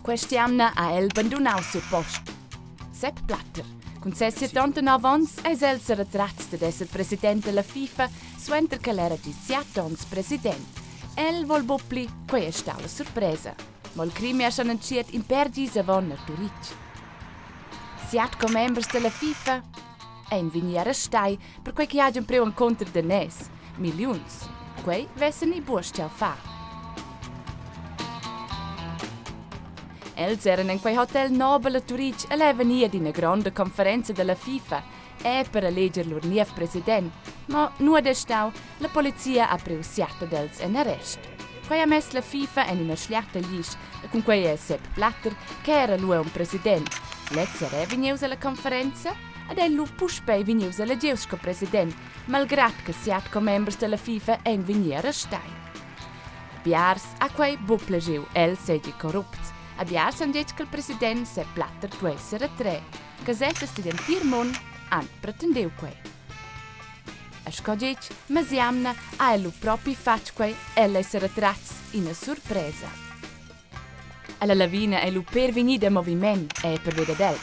Questiamna ha el bandunau sul post. Sepp Blatter, con 69 ans, es el se retratz de esser president della Fifa, suenter che l'era 17 ans president. El vol bopli, quei è stata la sorpresa. Mol crimi ha annunciat in perdis avon a Turic. Siat com members della Fifa, ein viniera stai per quei che hagien preu incontro de nes, milions. Quei vessen i buos ciao fa. Els eran in quei hotel nobel a Turic e levenia di una grande conferenza della Fifa per elegger lor niev president, ma nuo de stau la polizia ha preusiata dels en arrest. Quei ha mess la Fifa en una schliachta glisch con quei è Sepp Blatter, che era lui un president. Letzer è vigneus alla conferenza ed è lui puspei vigneus alla geusco president, malgrat che siat com members della Fifa en viniera stai. Biars a quei buplagiu el segi corrupz. A biars han detg che il president Sepp Blatter può essere tre, che zeta studentir mon han pretendeu quei. A scogeg, ma siamna a elu propi fac quei el essere tratz in una sorpresa. Alla lavina elu per venida moviment per veda del.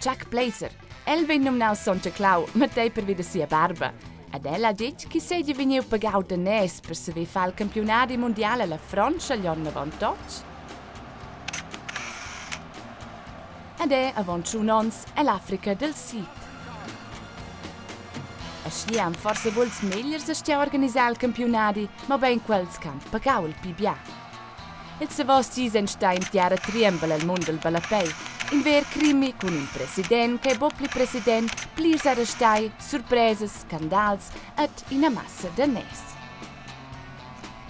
Chuck Blazer, el ven numnau Sonja Clau, ma tei per veda sia barba. Ad el ha detg che seggi veniu pagau de nes per se vi fa il campionati mondiale alla Francia gli anni 98. Ed è avon uns è l'Africa del Sud. A sliam forse vols meglier se stia organizzare il campionati, ma ben quels camp pagau il pibia. Il se vostri sta in tiara triembala il mondo del balapei, in ver crimi con il president che bopli president, plirs arrestai, sorpreses, scandals et in a massa de nes.